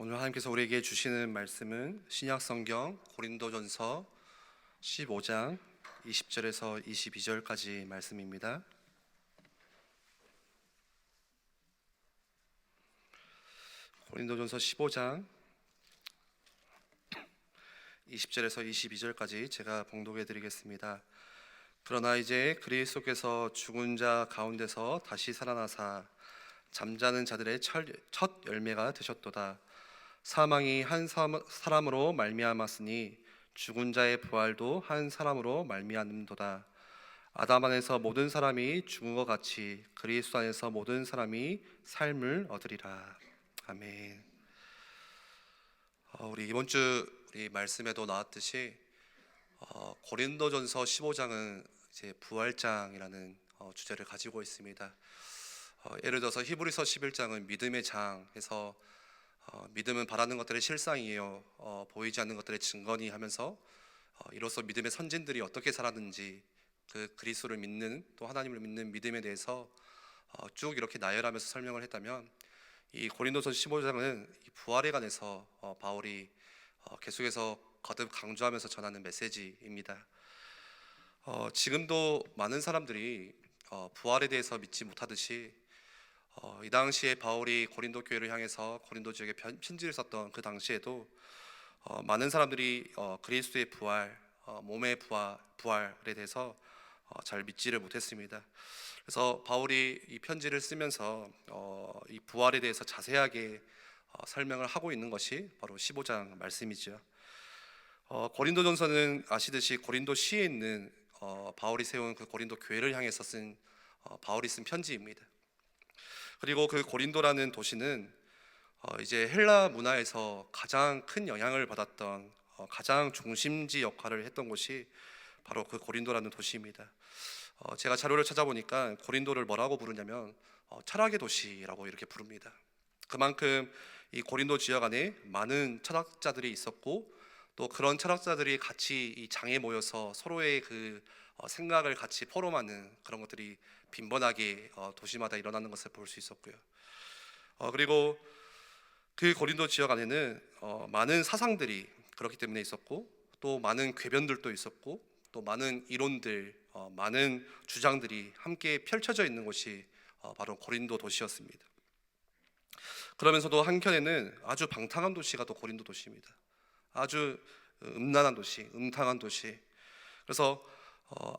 오늘 하나님께서 우리에게 주시는 말씀은 신약성경 고린도전서 15장 20절에서 22절까지 말씀입니다. 고린도전서 15장 20절에서 22절까지 제가 봉독해 드리겠습니다. 그러나 이제 그리스도께서 죽은 자 가운데서 다시 살아나사 잠자는 자들의 첫 열매가 되셨도다. 사망이 한 사람으로 말미암았으니 죽은 자의 부활도 한 사람으로 말미암는도다. 아담 안에서 모든 사람이 죽은 것 같이 그리스도 안에서 모든 사람이 삶을 얻으리라. 아멘. 우리 이번 주 우리 말씀에도 나왔듯이 고린도전서 15장은 이제 부활장이라는 주제를 가지고 있습니다. 예를 들어서 히브리서 11장은 믿음의 장에서 믿음은 바라는 것들의 실상이에요. 보이지 않는 것들의 증거니 하면서 이로써 믿음의 선진들이 어떻게 살았는지 그 그리스도를 믿는 또 하나님을 믿는 믿음에 대해서 쭉 이렇게 나열하면서 설명을 했다면, 이 고린도서 15장은 부활에 관해서 바울이 계속해서 거듭 강조하면서 전하는 메시지입니다. 지금도 많은 사람들이 부활에 대해서 믿지 못하듯이 이 당시에 바울이 고린도 교회를 향해서 고린도 지역에 편지를 썼던 그 당시에도 많은 사람들이 그리스도의 부활, 몸의 부활에 대해서 잘 믿지를 못했습니다. 그래서 바울이 이 편지를 쓰면서 이 부활에 대해서 자세하게 설명을 하고 있는 것이 바로 15장 말씀이죠. 고린도전서는 아시듯이 고린도시에 있는 바울이 세운 그 고린도 교회를 향해서 쓴 바울이 쓴 편지입니다. 그리고 그 고린도라는 도시는 이제 헬라 문화에서 가장 큰 영향을 받았던 가장 중심지 역할을 했던 곳이 바로 그 고린도라는 도시입니다. 제가 자료를 찾아보니까 고린도를 뭐라고 부르냐면 철학의 도시라고 이렇게 부릅니다. 그만큼 이 고린도 지역 안에 많은 철학자들이 있었고, 또 그런 철학자들이 같이 이 장에 모여서 서로의 그 생각을 같이 포럼하는 그런 것들이 빈번하게 도시마다 일어나는 것을 볼 수 있었고요. 그리고 그 고린도 지역 안에는 많은 사상들이 그렇기 때문에 있었고, 또 많은 궤변들도 있었고, 또 많은 이론들, 많은 주장들이 함께 펼쳐져 있는 곳이 바로 고린도 도시였습니다. 그러면서도 한켠에는 아주 방탕한 도시가 또 고린도 도시입니다. 아주 음란한 도시, 음탕한 도시. 그래서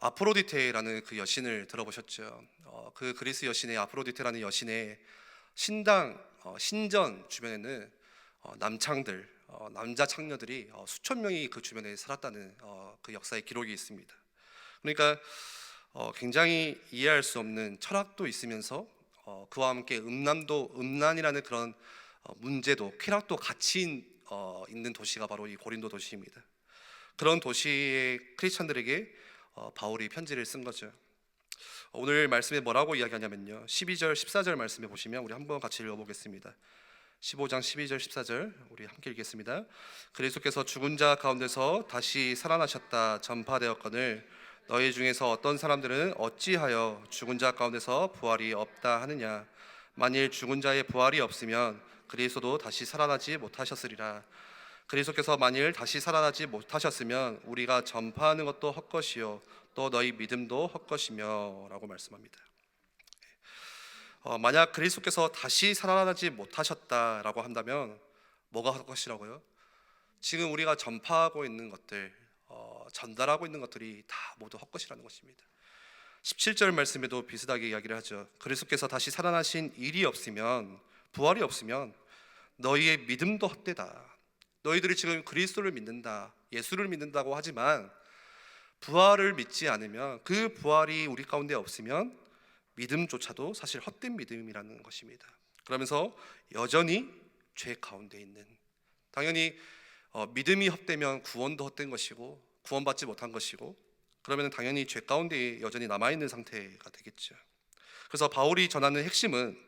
아프로디테라는 그 여신을 들어보셨죠? 그 그리스 여신의 아프로디테라는 여신의 신전 주변에는 남창들, 남자 창녀들이 수천 명이 그 주변에 살았다는 그 역사의 기록이 있습니다. 그러니까 굉장히 이해할 수 없는 철학도 있으면서 그와 함께 음란이라는 그런 문제도, 쾌락도 같이 있는 도시가 바로 이 고린도 도시입니다. 그런 도시의 크리스천들에게 바울이 편지를 쓴 거죠. 오늘 말씀에 뭐라고 이야기하냐면요, 12절 14절 말씀에 보시면 우리 한번 같이 읽어보겠습니다. 15장 12절 14절 우리 함께 읽겠습니다. 그리스도께서 죽은 자 가운데서 다시 살아나셨다 전파되었거늘 너희 중에서 어떤 사람들은 어찌하여 죽은 자 가운데서 부활이 없다 하느냐. 만일 죽은 자의 부활이 없으면 그리스도도 다시 살아나지 못하셨으리라. 그리스도께서 만일 다시 살아나지 못하셨으면 우리가 전파하는 것도 헛것이요 또 너희 믿음도 헛것이며 라고 말씀합니다. 만약 그리스도께서 다시 살아나지 못하셨다라고 한다면 뭐가 헛것이라고요? 지금 우리가 전파하고 있는 것들, 전달하고 있는 것들이 다 모두 헛것이라는 것입니다. 17절 말씀에도 비슷하게 이야기를 하죠. 그리스도께서 다시 살아나신 일이 없으면, 부활이 없으면 너희의 믿음도 헛되다. 너희들이 지금 그리스도를 믿는다, 예수를 믿는다고 하지만 부활을 믿지 않으면, 그 부활이 우리 가운데 없으면 믿음조차도 사실 헛된 믿음이라는 것입니다. 그러면서 여전히 죄 가운데 있는, 당연히 믿음이 헛되면 구원도 헛된 것이고 구원받지 못한 것이고, 그러면 당연히 죄 가운데 여전히 남아있는 상태가 되겠죠. 그래서 바울이 전하는 핵심은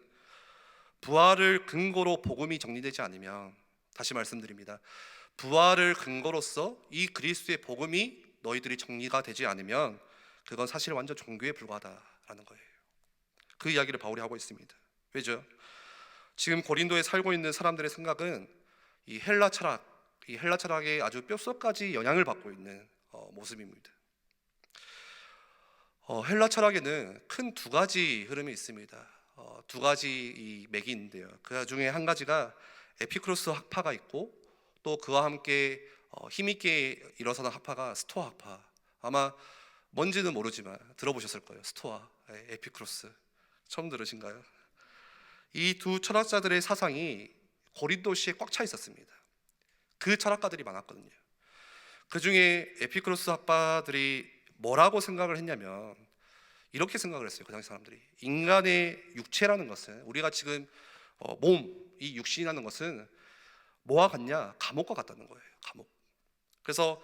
부활을 근거로 복음이 정리되지 않으면, 다시 말씀드립니다, 부활을 근거로서 이 그리스도의 복음이 너희들이 정리가 되지 않으면 그건 사실 완전 종교에 불과하다라는 거예요. 그 이야기를 바울이 하고 있습니다. 왜죠? 지금 고린도에 살고 있는 사람들의 생각은 이 헬라 철학의 아주 뼛속까지 영향을 받고 있는 모습입니다. 헬라 철학에는 큰 두 가지 흐름이 있습니다. 두 가지 이 맥이 있는데요. 그 중에 한 가지가 에피쿠로스 학파가 있고, 또 그와 함께 힘있게 일어서는 학파가 스토아 학파. 아마 뭔지는 모르지만 들어보셨을 거예요. 스토아, 에피쿠로스. 처음 들으신가요? 이 두 철학자들의 사상이 고린도시에 꽉 차 있었습니다. 그 철학가들이 많았거든요. 그 중에 에피쿠로스 학파들이 뭐라고 생각을 했냐면 이렇게 생각을 했어요. 그 당시 사람들이 인간의 육체라는 것은, 우리가 지금 이 육신이라는 것은 뭐와 같냐? 감옥과 같다는 거예요. 감옥. 그래서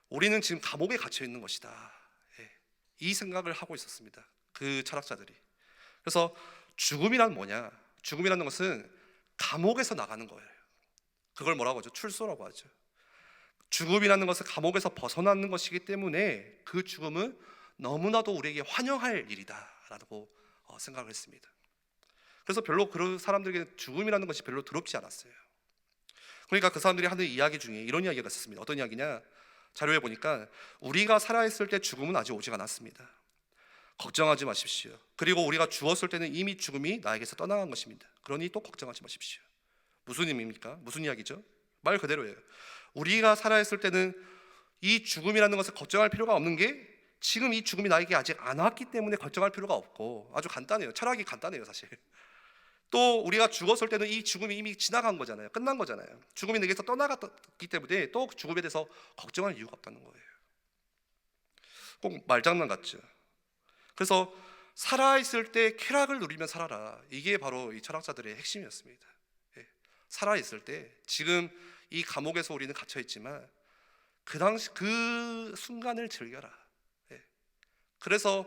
우리는 지금 감옥에 갇혀 있는 것이다. 이 생각을 하고 있었습니다. 그 철학자들이. 그래서 죽음이란 뭐냐? 죽음이라는 것은 감옥에서 나가는 거예요. 그걸 뭐라고 하죠? 출소라고 하죠. 죽음이라는 것은 감옥에서 벗어나는 것이기 때문에 그 죽음은 너무나도 우리에게 환영할 일이다라고 생각을 했습니다. 그래서 별로 그 사람들에게 죽음이라는 것이 별로 두렵지 않았어요. 그러니까 그 사람들이 하는 이야기 중에 이런 이야기가 있었습니다. 어떤 이야기냐? 자료에 보니까 우리가 살아있을 때 죽음은 아직 오지 않았습니다. 걱정하지 마십시오. 그리고 우리가 죽었을 때는 이미 죽음이 나에게서 떠나간 것입니다. 그러니 또 걱정하지 마십시오. 무슨 의미입니까? 무슨 이야기죠? 말 그대로예요. 우리가 살아있을 때는 이 죽음이라는 것을 걱정할 필요가 없는 게, 지금 이 죽음이 나에게 아직 안 왔기 때문에 걱정할 필요가 없고, 아주 간단해요. 철학이 간단해요, 사실. 또 우리가 죽었을 때는 이 죽음이 이미 지나간 거잖아요. 끝난 거잖아요. 죽음이 내게서 떠나갔기 때문에 또 죽음에 대해서 걱정할 이유가 없다는 거예요. 꼭 말장난 같죠. 그래서 살아있을 때 쾌락을 누리며 살아라. 이게 바로 이 철학자들의 핵심이었습니다. 살아있을 때, 지금 이 감옥에서 우리는 갇혀있지만 그 당시 그 순간을 즐겨라. 그래서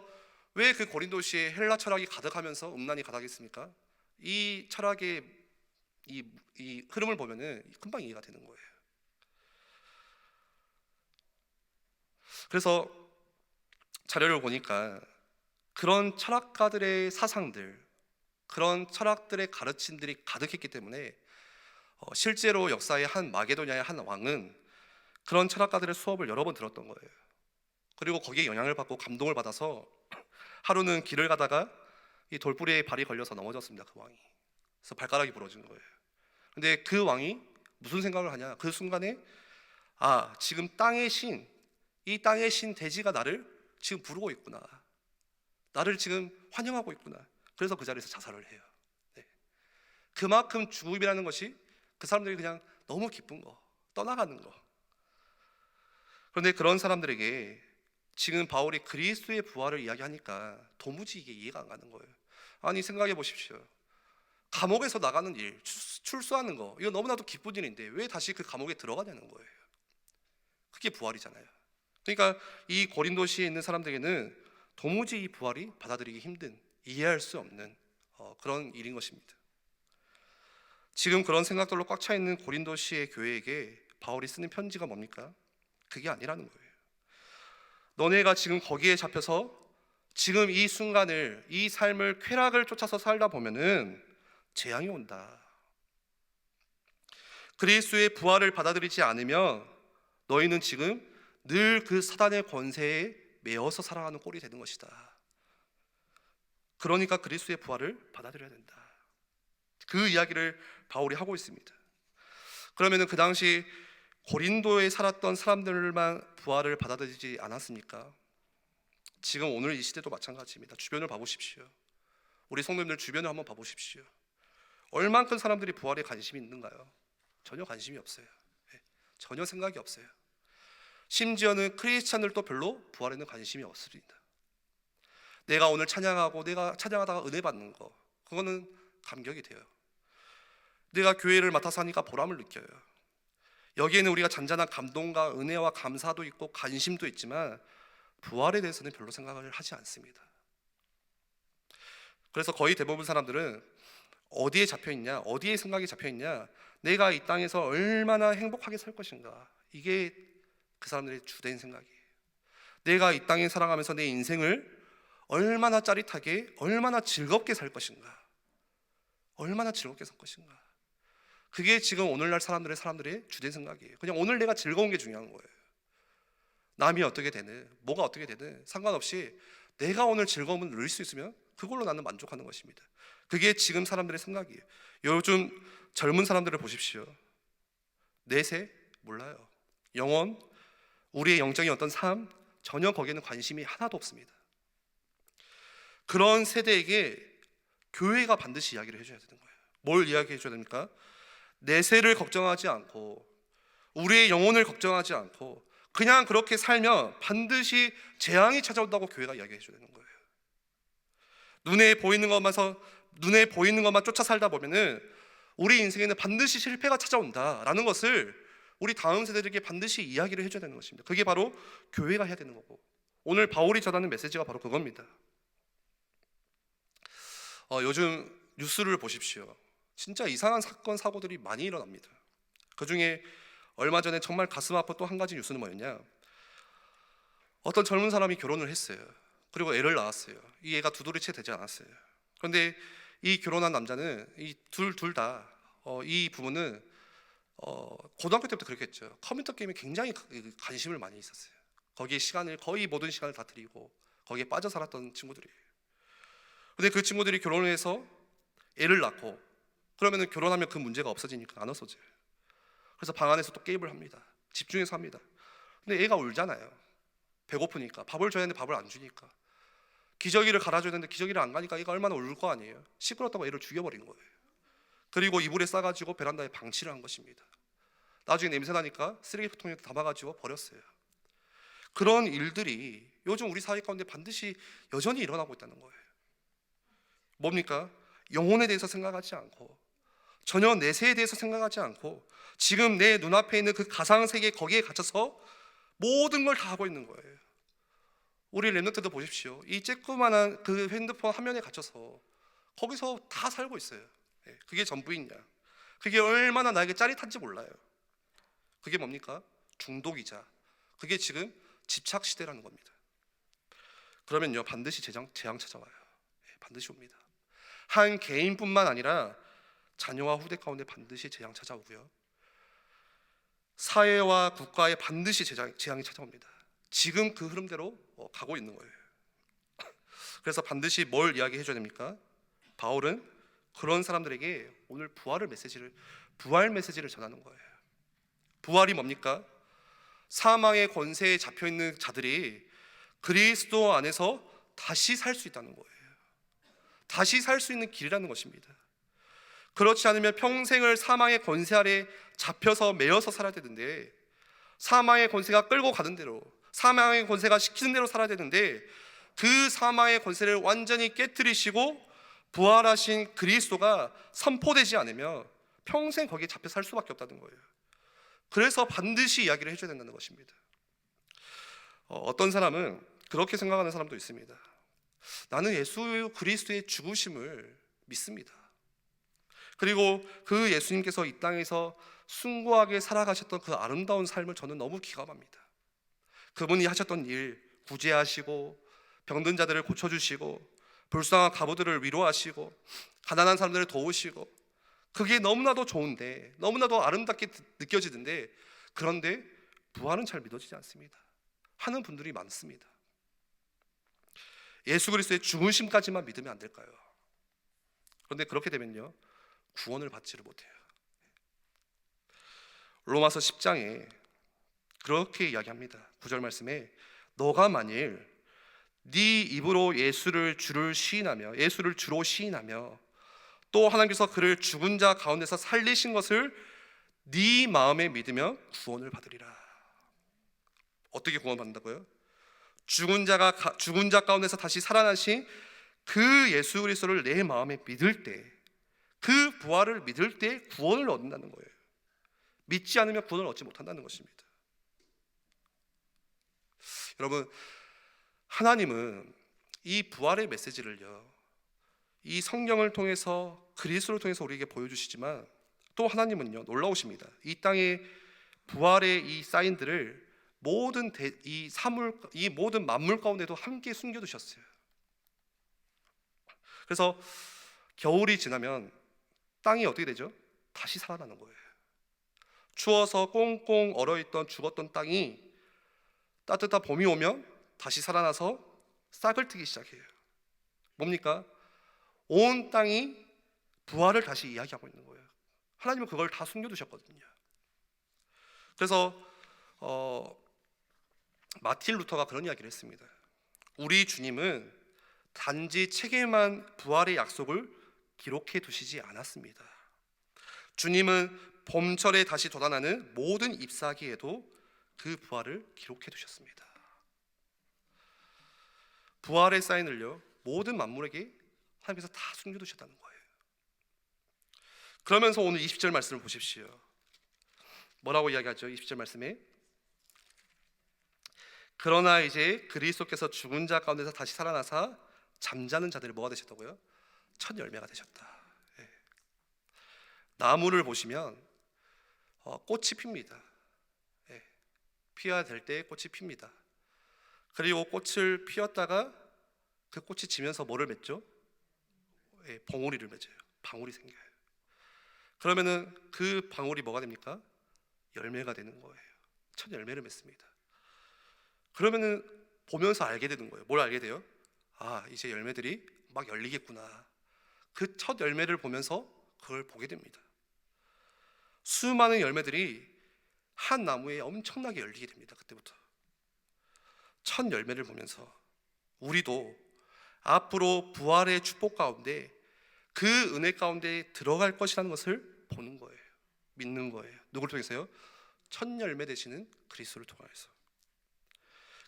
왜 그 고린도시에 헬라 철학이 가득하면서 음란이 가득했습니까? 이 철학의 이 흐름을 보면은 금방 이해가 되는 거예요. 그래서 자료를 보니까 그런 철학가들의 사상들, 그런 철학들의 가르침들이 가득했기 때문에 실제로 역사의 한 마게도냐의 한 왕은 그런 철학가들의 수업을 여러 번 들었던 거예요. 그리고 거기에 영향을 받고 감동을 받아서 하루는 길을 가다가 이 돌부리에 발이 걸려서 넘어졌습니다. 그 왕이. 그래서 발가락이 부러진 거예요. 근데 그 왕이 무슨 생각을 하냐? 그 순간에 지금 이 땅의 신 대지가 나를 지금 부르고 있구나. 나를 지금 환영하고 있구나. 그래서 그 자리에서 자살을 해요. 그만큼 죽음이라는 것이 그 사람들이 그냥 너무 기쁜 거, 떠나가는 거. 그런데 그런 사람들에게 지금 바울이 그리스도의 부활을 이야기하니까 도무지 이게 이해가 안 가는 거예요. 아니, 생각해 보십시오. 감옥에서 나가는 일, 출소하는 거, 이거 너무나도 기쁜 일인데 왜 다시 그 감옥에 들어가냐는 거예요. 그게 부활이잖아요. 그러니까 이 고린도시에 있는 사람들에게는 도무지 이 부활이 받아들이기 힘든, 이해할 수 없는 그런 일인 것입니다. 지금 그런 생각들로 꽉 차 있는 고린도시의 교회에게 바울이 쓰는 편지가 뭡니까? 그게 아니라는 거예요. 너네가 지금 거기에 잡혀서 지금 이 순간을, 이 삶을, 쾌락을 쫓아서 살다 보면은 재앙이 온다. 그리스도의 부활을 받아들이지 않으면 너희는 지금 늘 그 사단의 권세에 매어서 살아가는 꼴이 되는 것이다. 그러니까 그리스도의 부활을 받아들여야 된다. 그 이야기를 바울이 하고 있습니다. 그러면은 그 당시 고린도에 살았던 사람들만 부활을 받아들이지 않았습니까? 지금 오늘 이 시대도 마찬가지입니다. 주변을 봐보십시오. 우리 성도님들 주변을 한번 봐보십시오. 얼만큼 사람들이 부활에 관심이 있는가요? 전혀 관심이 없어요. 전혀 생각이 없어요. 심지어는 크리스찬들도 별로 부활에는 관심이 없습니다. 내가 오늘 찬양하고 내가 찬양하다가 은혜 받는 거, 그거는 감격이 돼요. 내가 교회를 맡아서 하니까 보람을 느껴요. 여기에는 우리가 잔잔한 감동과 은혜와 감사도 있고 관심도 있지만 부활에 대해서는 별로 생각을 하지 않습니다. 그래서 거의 대부분 사람들은 어디에 잡혀있냐, 어디에 생각이 잡혀있냐, 내가 이 땅에서 얼마나 행복하게 살 것인가, 이게 그 사람들의 주된 생각이에요. 내가 이 땅에 살아가면서 내 인생을 얼마나 짜릿하게, 얼마나 즐겁게 살 것인가, 얼마나 즐겁게 살 것인가, 그게 지금 오늘날 사람들의 주된 생각이에요. 그냥 오늘 내가 즐거운 게 중요한 거예요. 남이 어떻게 되든 뭐가 어떻게 되든 상관없이 내가 오늘 즐거움을 누릴 수 있으면 그걸로 나는 만족하는 것입니다. 그게 지금 사람들의 생각이에요. 요즘 젊은 사람들을 보십시오. 내세 몰라요. 영혼, 우리의 영적인 어떤 삶, 전혀 거기에는 관심이 하나도 없습니다. 그런 세대에게 교회가 반드시 이야기를 해줘야 되는 거예요. 뭘 이야기해 줘야 됩니까? 내세를 걱정하지 않고 우리의 영혼을 걱정하지 않고 그냥 그렇게 살면 반드시 재앙이 찾아온다고 교회가 이야기해 줘야 되는 거예요. 눈에 보이는 것만 쫓아 살다 보면은 우리 인생에는 반드시 실패가 찾아온다라는 것을 우리 다음 세대들에게 반드시 이야기를 해줘야 되는 것입니다. 그게 바로 교회가 해야 되는 거고, 오늘 바울이 전하는 메시지가 바로 그겁니다. 요즘 뉴스를 보십시오. 진짜 이상한 사건 사고들이 많이 일어납니다. 그 중에 얼마 전에 정말 가슴 아픈 또 한 가지 뉴스는 뭐였냐? 어떤 젊은 사람이 결혼을 했어요. 그리고 애를 낳았어요. 이 애가 두 돌이 채 되지 않았어요. 그런데 이 결혼한 남자는 이 둘 다 이 부부는 고등학교 때부터 그렇게 했죠. 컴퓨터 게임에 굉장히 관심을 많이 있었어요. 거기에 거의 모든 시간을 다 들이고 거기에 빠져 살았던 친구들이에요. 근데 그 친구들이 결혼을 해서 애를 낳고 그러면은 결혼하면 그 문제가 없어지니까 안 없어져요. 그래서 방 안에서 또 게임을 합니다. 집중해서 합니다. 근데 애가 울잖아요. 배고프니까 밥을 줘야 하는데 밥을 안 주니까, 기저귀를 갈아줘야 되는데 기저귀를 안 가니까 애가 얼마나 울 거 아니에요. 시끄럽다고 애를 죽여버린 거예요. 그리고 이불에 싸가지고 베란다에 방치를 한 것입니다. 나중에 냄새 나니까 쓰레기통에 담아가지고 버렸어요. 그런 일들이 요즘 우리 사회 가운데 반드시 여전히 일어나고 있다는 거예요. 뭡니까? 영혼에 대해서 생각하지 않고 전혀 내세에 대해서 생각하지 않고 지금 내 눈앞에 있는 그 가상세계 거기에 갇혀서 모든 걸 다 하고 있는 거예요. 우리 랩런트도 보십시오. 이 쬐끄만한 그 핸드폰 화면에 갇혀서 거기서 다 살고 있어요. 그게 전부이냐? 그게 얼마나 나에게 짜릿한지 몰라요. 그게 뭡니까? 중독이자 그게 지금 집착 시대라는 겁니다. 그러면요 반드시 재앙 찾아와요. 반드시 옵니다. 한 개인뿐만 아니라 자녀와 후대 가운데 반드시 재앙 찾아오고요, 사회와 국가에 반드시 재앙이 찾아옵니다. 지금 그 흐름대로 가고 있는 거예요. 그래서 반드시 뭘 이야기해 줘야 됩니까? 바울은 그런 사람들에게 오늘 부활 메시지를 전하는 거예요. 부활이 뭡니까? 사망의 권세에 잡혀 있는 자들이 그리스도 안에서 다시 살 수 있다는 거예요. 다시 살 수 있는 길이라는 것입니다. 그렇지 않으면 평생을 사망의 권세 아래 잡혀서 매여서 살아야 되는데, 사망의 권세가 끌고 가는 대로, 사망의 권세가 시키는 대로 살아야 되는데, 그 사망의 권세를 완전히 깨뜨리시고 부활하신 그리스도가 선포되지 않으면 평생 거기에 잡혀 살 수밖에 없다는 거예요. 그래서 반드시 이야기를 해줘야 된다는 것입니다. 어떤 사람은 그렇게 생각하는 사람도 있습니다. 나는 예수 그리스도의 죽으심을 믿습니다. 그리고 그 예수님께서 이 땅에서 숭고하게 살아가셨던 그 아름다운 삶을 저는 너무 기감합니다. 그분이 하셨던 일, 구제하시고 병든 자들을 고쳐주시고 불쌍한 가부들을 위로하시고 가난한 사람들을 도우시고, 그게 너무나도 좋은데, 너무나도 아름답게 느껴지는데, 그런데 부활은 잘 믿어지지 않습니다 하는 분들이 많습니다. 예수 그리스도의 죽으심까지만 믿으면 안 될까요? 그런데 그렇게 되면요 구원을 받지를 못해요. 로마서 10장에 그렇게 이야기합니다. 9절 말씀에 너가 만일 네 입으로 예수를 주로 시인하며 또 하나님께서 그를 죽은 자 가운데서 살리신 것을 네 마음에 믿으면 구원을 받으리라. 어떻게 구원받는다고요? 죽은 자 가운데서 다시 살아나신 그 예수 그리스도를 내 마음에 믿을 때, 그 부활을 믿을 때 구원을 얻는다는 거예요. 믿지 않으면 구원을 얻지 못한다는 것입니다. 여러분, 하나님은 이 부활의 메시지를요, 이 성경을 통해서, 그리스도를 통해서 우리에게 보여주시지만, 또 하나님은요 놀라우십니다. 이 땅의 부활의 이 사인들을 이 모든 만물 가운데도 함께 숨겨두셨어요. 그래서 겨울이 지나면 땅이 어떻게 되죠? 다시 살아나는 거예요. 추워서 꽁꽁 얼어있던 죽었던 땅이 따뜻한 봄이 오면 다시 살아나서 싹을 트기 시작해요. 뭡니까? 온 땅이 부활을 다시 이야기하고 있는 거예요. 하나님은 그걸 다 숨겨두셨거든요. 그래서 마틴 루터가 그런 이야기를 했습니다. 우리 주님은 단지 책에만 부활의 약속을 기록해 두시지 않았습니다. 주님은 봄철에 다시 돋아나는 모든 잎사귀에도 그 부활을 기록해 두셨습니다. 부활의 사인을요, 모든 만물에게 하나님께서 다 숨겨두셨다는 거예요. 그러면서 오늘 20절 말씀을 보십시오. 뭐라고 이야기하죠? 20절 말씀에 그러나 이제 그리스도께서 죽은 자 가운데서 다시 살아나사 잠자는 자들이 뭐가 되셨다고요? 첫 열매가 되셨다. 예. 나무를 보시면 꽃이 핍니다. 예. 피어야 될 때 꽃이 핍니다. 그리고 꽃을 피웠다가 그 꽃이 지면서 뭐를 맺죠? 예, 봉우리를 맺어요. 방울이 생겨요. 그러면은 그 방울이 뭐가 됩니까? 열매가 되는 거예요. 첫 열매를 맺습니다. 그러면은 보면서 알게 되는 거예요. 뭘 알게 돼요? 아, 이제 열매들이 막 열리겠구나. 그 첫 열매를 보면서 그걸 보게 됩니다. 수많은 열매들이 한 나무에 엄청나게 열리게 됩니다. 그때부터 첫 열매를 보면서 우리도 앞으로 부활의 축복 가운데 그 은혜 가운데 들어갈 것이라는 것을 보는 거예요. 믿는 거예요. 누구를 통해서요? 첫 열매 되시는 그리스도를 통해서.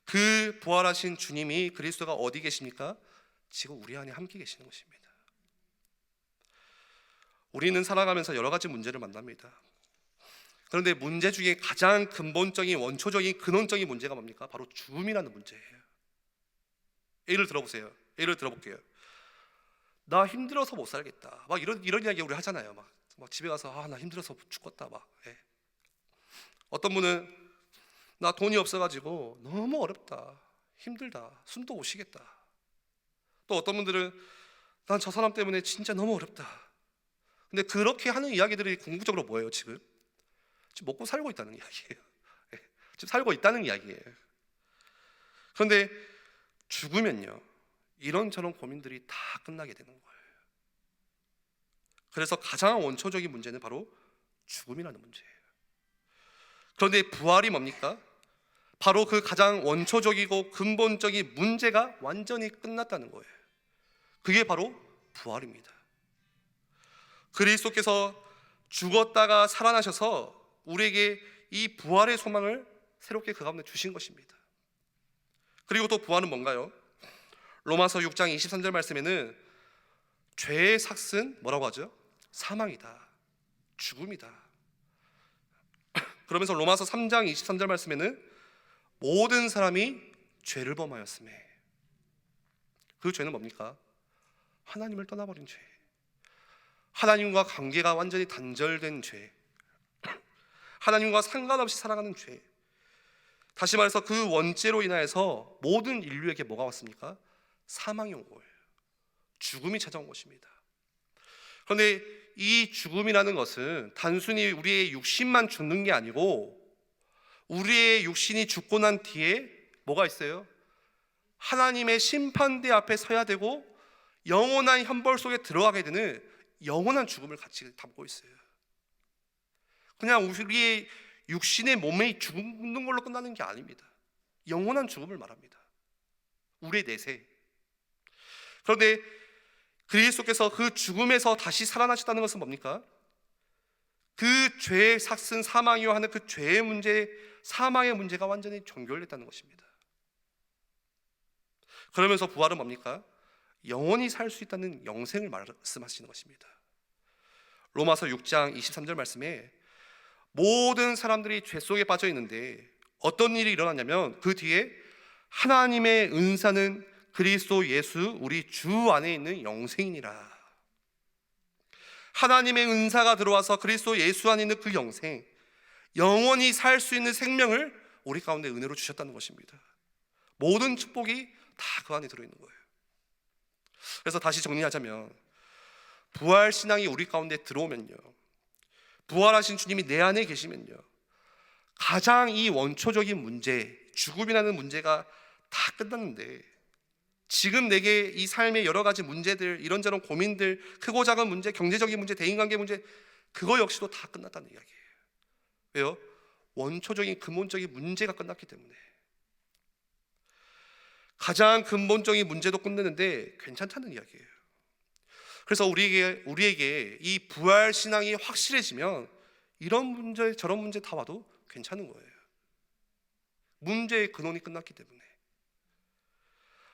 그 부활하신 주님이, 그리스도가 어디 계십니까? 지금 우리 안에 함께 계시는 것입니다. 우리는 살아가면서 여러 가지 문제를 만납니다. 그런데 문제 중에 가장 근본적인, 원초적인, 근원적인 문제가 뭡니까? 바로 죽음이라는 문제예요. 예를 들어보세요. 예를 들어볼게요. 나 힘들어서 못 살겠다. 막 이런 이야기 우리 하잖아요. 막 집에 가서 나 힘들어서 죽겠다. 예. 어떤 분은 나 돈이 없어가지고 너무 어렵다, 힘들다, 숨도 못 쉬겠다. 또 어떤 분들은 난 저 사람 때문에 진짜 너무 어렵다. 근데 그렇게 하는 이야기들이 궁극적으로 뭐예요? 지금 먹고 살고 있다는 이야기예요. 예. 지금 살고 있다는 이야기예요. 그런데 죽으면요, 이런저런 고민들이 다 끝나게 되는 거예요. 그래서 가장 원초적인 문제는 바로 죽음이라는 문제예요. 그런데 부활이 뭡니까? 바로 그 가장 원초적이고 근본적인 문제가 완전히 끝났다는 거예요. 그게 바로 부활입니다. 그리스도께서 죽었다가 살아나셔서 우리에게 이 부활의 소망을 새롭게 그 가운데 주신 것입니다. 그리고 또 부활은 뭔가요? 로마서 6장 23절 말씀에는 죄의 삭은 뭐라고 하죠? 사망이다, 죽음이다. 그러면서 로마서 3장 23절 말씀에는 모든 사람이 죄를 범하였음에, 그 죄는 뭡니까? 하나님을 떠나버린 죄, 하나님과 관계가 완전히 단절된 죄, 하나님과 상관없이 살아가는 죄. 다시 말해서 그 원죄로 인하여서 모든 인류에게 뭐가 왔습니까? 사망이 온 거예요. 죽음이 찾아온 것입니다. 그런데 이 죽음이라는 것은 단순히 우리의 육신만 죽는 게 아니고, 우리의 육신이 죽고 난 뒤에 뭐가 있어요? 하나님의 심판대 앞에 서야 되고 영원한 형벌 속에 들어가게 되는 영원한 죽음을 같이 담고 있어요. 그냥 우리의 육신의 몸이 죽는 걸로 끝나는 게 아닙니다. 영원한 죽음을 말합니다. 우리의 내세. 그런데 그리스도께서 그 죽음에서 다시 살아나셨다는 것은 뭡니까? 그 죄의 삭은 사망이요 하는 그 죄의 문제, 사망의 문제가 완전히 종결됐다는 것입니다. 그러면서 부활은 뭡니까? 영원히 살 수 있다는 영생을 말씀하시는 것입니다. 로마서 6장 23절 말씀에 모든 사람들이 죄 속에 빠져 있는데 어떤 일이 일어났냐면, 그 뒤에 하나님의 은사는 그리스도 예수 우리 주 안에 있는 영생이니라. 하나님의 은사가 들어와서 그리스도 예수 안에 있는 그 영생, 영원히 살 수 있는 생명을 우리 가운데 은혜로 주셨다는 것입니다. 모든 축복이 다 그 안에 들어있는 거예요. 그래서 다시 정리하자면, 부활신앙이 우리 가운데 들어오면요, 부활하신 주님이 내 안에 계시면요, 가장 이 원초적인 문제, 죽음이라는 문제가 다 끝났는데, 지금 내게 이 삶의 여러 가지 문제들, 이런저런 고민들, 크고 작은 문제, 경제적인 문제, 대인관계 문제, 그거 역시도 다 끝났다는 이야기예요. 왜요? 원초적인 근본적인 문제가 끝났기 때문에. 가장 근본적인 문제도 끝냈는데 괜찮다는 이야기예요. 그래서 우리에게 이 부활 신앙이 확실해지면 이런 문제 저런 문제 다 와도 괜찮은 거예요. 문제의 근원이 끝났기 때문에.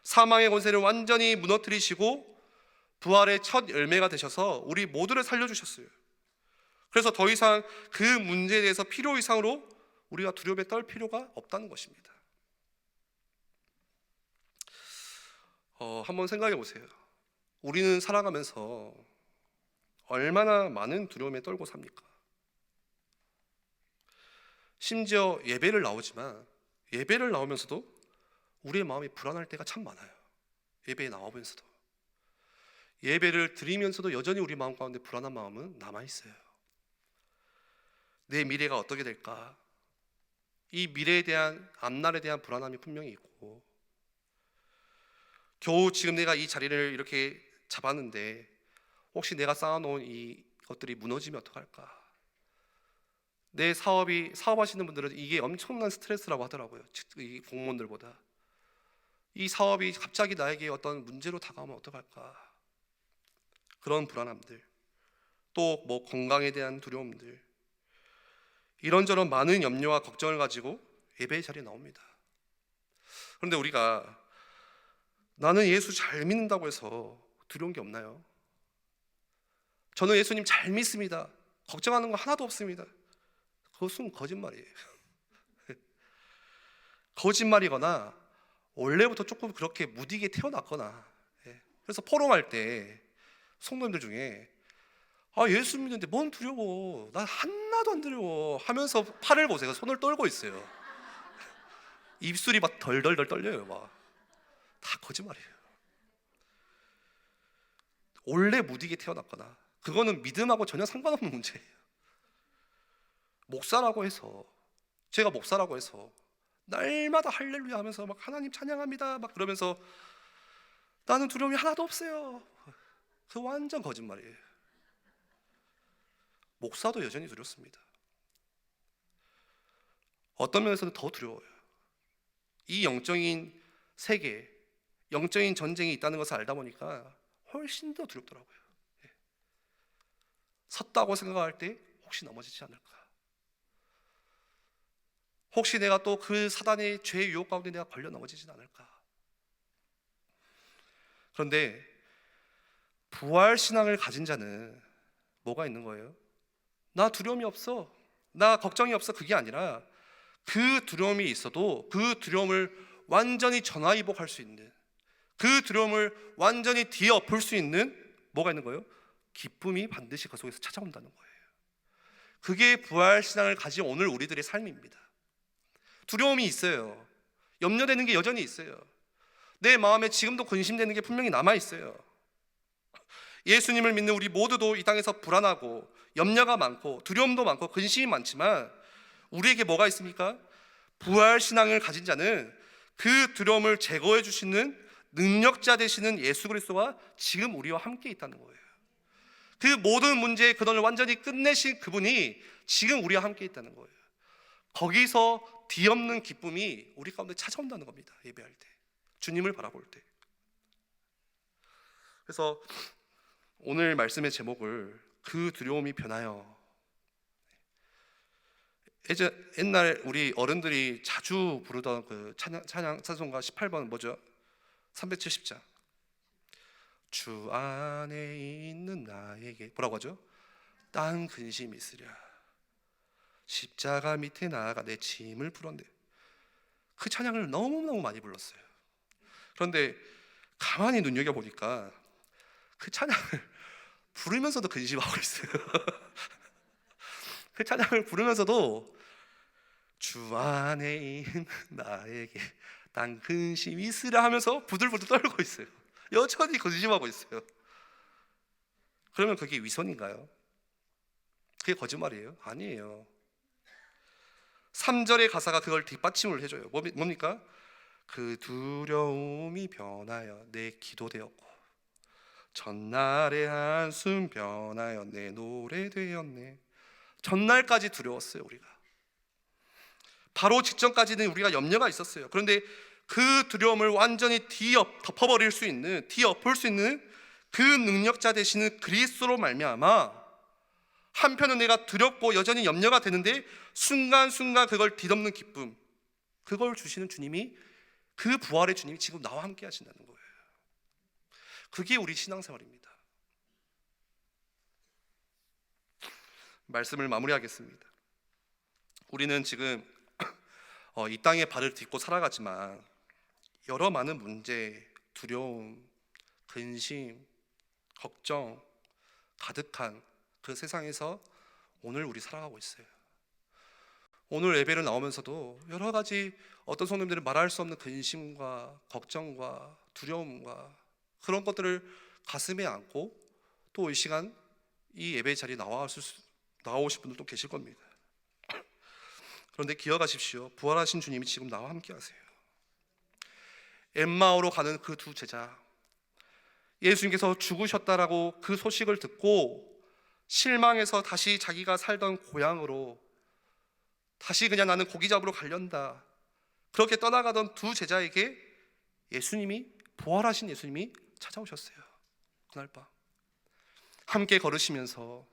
사망의 권세를 완전히 무너뜨리시고 부활의 첫 열매가 되셔서 우리 모두를 살려주셨어요. 그래서 더 이상 그 문제에 대해서 필요 이상으로 우리가 두려움에 떨 필요가 없다는 것입니다. 한번 생각해 보세요. 우리는 살아가면서 얼마나 많은 두려움에 떨고 삽니까? 심지어 예배를 나오지만 예배를 나오면서도 우리의 마음이 불안할 때가 참 많아요. 예배에 나오면서도, 예배를 드리면서도 여전히 우리 마음 가운데 불안한 마음은 남아있어요. 내 미래가 어떻게 될까? 이 미래에 대한, 앞날에 대한 불안함이 분명히 있고, 겨우 지금 내가 이 자리를 이렇게 잡았는데 혹시 내가 쌓아놓은 이 것들이 무너지면 어떡할까? 내 사업하시는 분들은 이게 엄청난 스트레스라고 하더라고요. 이 공무원들보다. 이 사업이 갑자기 나에게 어떤 문제로 다가오면 어떡할까? 그런 불안함들, 또 뭐 건강에 대한 두려움들, 이런저런 많은 염려와 걱정을 가지고 예배의 자리에 나옵니다. 그런데 우리가 나는 예수 잘 믿는다고 해서 두려운 게 없나요? 저는 예수님 잘 믿습니다, 걱정하는 거 하나도 없습니다. 그것은 거짓말이에요. 거짓말이거나 원래부터 조금 그렇게 무디게 태어났거나. 그래서 포럼할 때 성도님들 중에 예수 믿는데 뭔 두려워, 난 하나도 안 두려워 하면서 팔을 보세요. 손을 떨고 있어요. 입술이 막 덜덜덜 떨려요. 막 다 거짓말이에요. 원래 무디게 태어났거나, 그거는 믿음하고 전혀 상관없는 문제예요. 목사라고 해서, 제가 목사라고 해서 날마다 할렐루야 하면서 막 하나님 찬양합니다 막 그러면서 나는 두려움이 하나도 없어요, 그 완전 거짓말이에요. 목사도 여전히 두렵습니다. 어떤 면에서는 더 두려워요. 이 영적인 세계, 영적인 전쟁이 있다는 것을 알다 보니까 훨씬 더 두렵더라고요. 섰다고 생각할 때 혹시 넘어지지 않을까? 혹시 내가 또 그 사단의 죄의 유혹 가운데 내가 걸려 넘어지진 않을까? 그런데 부활 신앙을 가진 자는 뭐가 있는 거예요? 나 두려움이 없어, 나 걱정이 없어, 그게 아니라 그 두려움이 있어도 그 두려움을 완전히 전화위복할 수 있는, 그 두려움을 완전히 뒤엎을 수 있는 뭐가 있는 거예요? 기쁨이 반드시 그 속에서 찾아온다는 거예요. 그게 부활 신앙을 가진 오늘 우리들의 삶입니다. 두려움이 있어요. 염려되는 게 여전히 있어요. 내 마음에 지금도 근심되는 게 분명히 남아있어요. 예수님을 믿는 우리 모두도 이 땅에서 불안하고 염려가 많고 두려움도 많고 근심이 많지만 우리에게 뭐가 있습니까? 부활 신앙을 가진 자는 그 두려움을 제거해 주시는 능력자 되시는 예수 그리스도가 지금 우리와 함께 있다는 거예요. 그 모든 문제의 근원을 완전히 끝내신 그분이 지금 우리와 함께 있다는 거예요. 거기서 뒤엎는 기쁨이 우리 가운데 찾아온다는 겁니다. 예배할 때, 주님을 바라볼 때. 그래서 오늘 말씀의 제목을 그 두려움이 변하여. 옛날 우리 어른들이 자주 부르던 그 찬송가 18번 뭐죠? 370장. 주 안에 있는 나에게 뭐라고 하죠? 딴 근심이 있으랴. 십자가 밑에 나아가 내 짐을 풀었네. 그 찬양을 너무너무 많이 불렀어요. 그런데 가만히 눈여겨보니까 그 찬양을 부르면서도 근심하고 있어요. 그 찬양을 부르면서도 주 안에 있는 나에게 난 근심이 있으랴 하면서 부들부들 떨고 있어요. 여전히 근심하고 있어요. 그러면 그게 위선인가요? 그게 거짓말이에요? 아니에요. 3절의 가사가 그걸 뒷받침을 해줘요. 뭡니까? 그 두려움이 변하여 내 기도 되었고 전날의 한숨 변하여 내 노래 되었네. 전날까지 두려웠어요. 우리가 바로 직전까지는 우리가 염려가 있었어요. 그런데 그 두려움을 완전히 덮어버릴 수 있는, 뒤엎을 수 있는 그 능력자 되시는 그리스도로 말미암아 한편은 내가 두렵고 여전히 염려가 되는데 순간순간 그걸 뒤덮는 기쁨, 그걸 주시는 주님이, 그 부활의 주님이 지금 나와 함께 하신다는 거예요. 그게 우리 신앙생활입니다. 말씀을 마무리하겠습니다. 우리는 지금 이 땅에 발을 딛고 살아가지만 여러 많은 문제, 두려움, 근심, 걱정 가득한 그 세상에서 오늘 우리 살아가고 있어요. 오늘 예배를 나오면서도 여러 가지 어떤 성도님들은 말할 수 없는 근심과 걱정과 두려움과 그런 것들을 가슴에 안고 또 이 시간 이 예배 자리에 나오실 분들도 계실 겁니다. 그런데 기억하십시오. 부활하신 주님이 지금 나와 함께 하세요. 엠마오로 가는 그 두 제자, 예수님께서 죽으셨다라고 그 소식을 듣고 실망해서 다시 자기가 살던 고향으로 다시 그냥 나는 고기 잡으러 가련다 그렇게 떠나가던 두 제자에게 예수님이, 부활하신 예수님이 찾아오셨어요. 그날 밤 함께 걸으시면서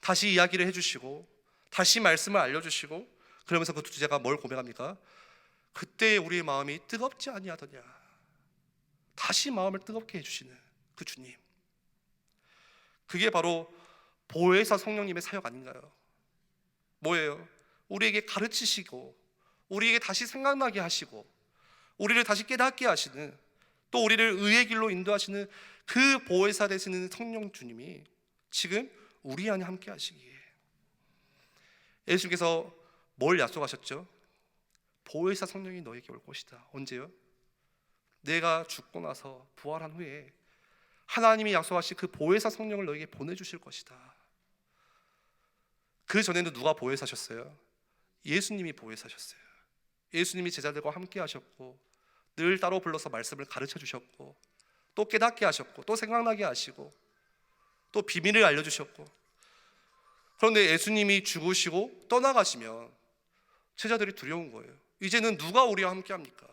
다시 이야기를 해주시고 다시 말씀을 알려주시고 그러면서 그 두 제자가 뭘 고백합니까? 그때 우리의 마음이 뜨겁지 아니하더냐. 다시 마음을 뜨겁게 해주시는 그 주님, 그게 바로 보혜사 성령님의 사역 아닌가요? 뭐예요? 우리에게 가르치시고 우리에게 다시 생각나게 하시고 우리를 다시 깨닫게 하시는, 또 우리를 의의 길로 인도하시는 그 보혜사 되시는 성령 주님이 지금 우리 안에 함께 하시기에 예수님께서 뭘 약속하셨죠? 보혜사 성령이 너에게 올 것이다. 언제요? 내가 죽고 나서 부활한 후에 하나님이 약속하신 그 보혜사 성령을 너에게 보내주실 것이다. 그 전에는 누가 보혜사셨어요? 예수님이 보혜사셨어요. 예수님이 제자들과 함께 하셨고 늘 따로 불러서 말씀을 가르쳐 주셨고 또 깨닫게 하셨고 또 생각나게 하시고 또 비밀을 알려주셨고, 그런데 예수님이 죽으시고 떠나가시면 제자들이 두려운 거예요. 이제는 누가 우리와 함께 합니까?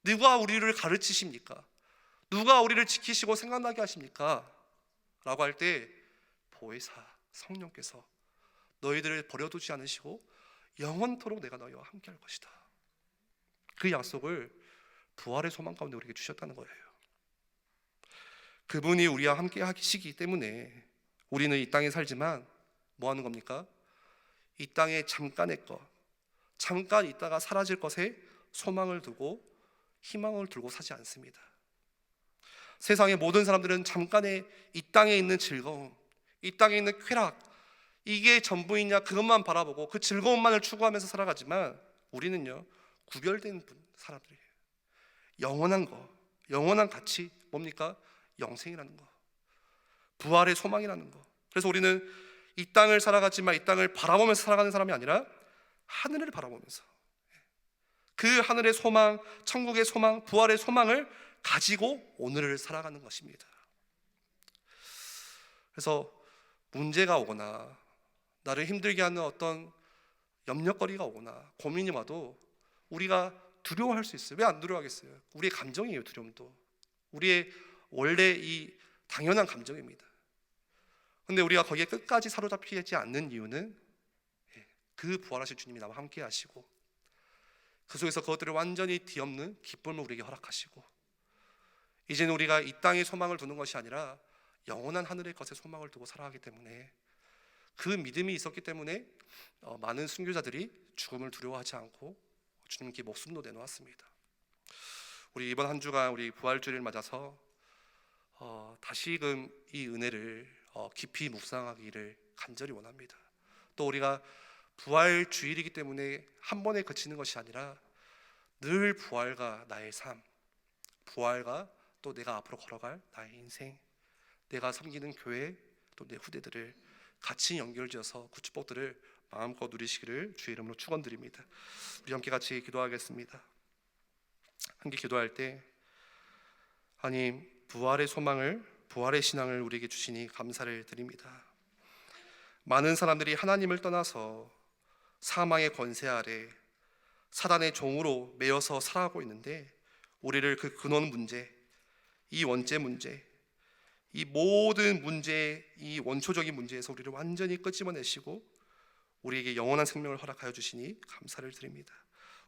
누가 우리를 가르치십니까? 누가 우리를 지키시고 생각나게 하십니까? 라고 할 때 보혜사 성령께서 너희들을 버려두지 않으시고 영원토록 내가 너희와 함께 할 것이다. 그 약속을 부활의 소망 가운데 우리에게 주셨다는 거예요. 그분이 우리와 함께 하시기 때문에 우리는 이 땅에 살지만 뭐 하는 겁니까? 이 땅에 잠깐의 것, 잠깐 있다가 사라질 것에 소망을 두고 희망을 두고 사지 않습니다. 세상의 모든 사람들은 잠깐의 이 땅에 있는 즐거움, 이 땅에 있는 쾌락, 이게 전부이냐 그것만 바라보고 그 즐거움만을 추구하면서 살아가지만 우리는요, 구별된 사람들이에요. 영원한 거, 영원한 가치, 뭡니까? 영생이라는 거, 부활의 소망이라는 거. 그래서 우리는 이 땅을 살아가지만 이 땅을 바라보면서 살아가는 사람이 아니라 하늘을 바라보면서 그 하늘의 소망, 천국의 소망, 부활의 소망을 가지고 오늘을 살아가는 것입니다. 그래서 문제가 오거나 나를 힘들게 하는 어떤 염려거리가 오거나 고민이 와도 우리가 두려워할 수 있어요. 왜 안 두려워하겠어요? 우리의 감정이에요. 두려움도 우리의 원래 이 당연한 감정입니다. 근데 우리가 거기에 끝까지 사로잡히지 않는 이유는 그 부활하신 주님이 나와 함께 하시고 그 속에서 그것들을 완전히 뒤엎는 기쁨을 우리에게 허락하시고 이제는 우리가 이 땅에 소망을 두는 것이 아니라 영원한 하늘의 것에 소망을 두고 살아가기 때문에, 그 믿음이 있었기 때문에 많은 순교자들이 죽음을 두려워하지 않고 주님께 목숨도 내놓았습니다. 우리 이번 한 주간 우리 부활주일을 맞아서 다시금 이 은혜를 깊이 묵상하기를 간절히 원합니다. 또 우리가 부활주일이기 때문에 한 번에 그치는 것이 아니라 늘 부활과 나의 삶, 부활과 또 내가 앞으로 걸어갈 나의 인생, 내가 섬기는 교회, 또 내 후대들을 같이 연결지어서 그 축복들을 마음껏 누리시기를 주의 이름으로 축원드립니다. 우리 함께 같이 기도하겠습니다. 함께 기도할 때 하나님, 부활의 소망을, 부활의 신앙을 우리에게 주시니 감사를 드립니다. 많은 사람들이 하나님을 떠나서 사망의 권세 아래 사단의 종으로 매여서 살아가고 있는데, 우리를 그 근원 문제, 이 원죄 문제, 이 모든 문제, 이 원초적인 문제에서 우리를 완전히 끄집어내시고 우리에게 영원한 생명을 허락하여 주시니 감사를 드립니다.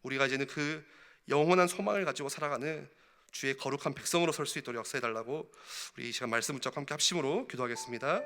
우리가 이제는 그 영원한 소망을 가지고 살아가는 주의 거룩한 백성으로 설 수 있도록 역사해 달라고 우리 이 시간 말씀 붙잡고 함께 합심으로 기도하겠습니다.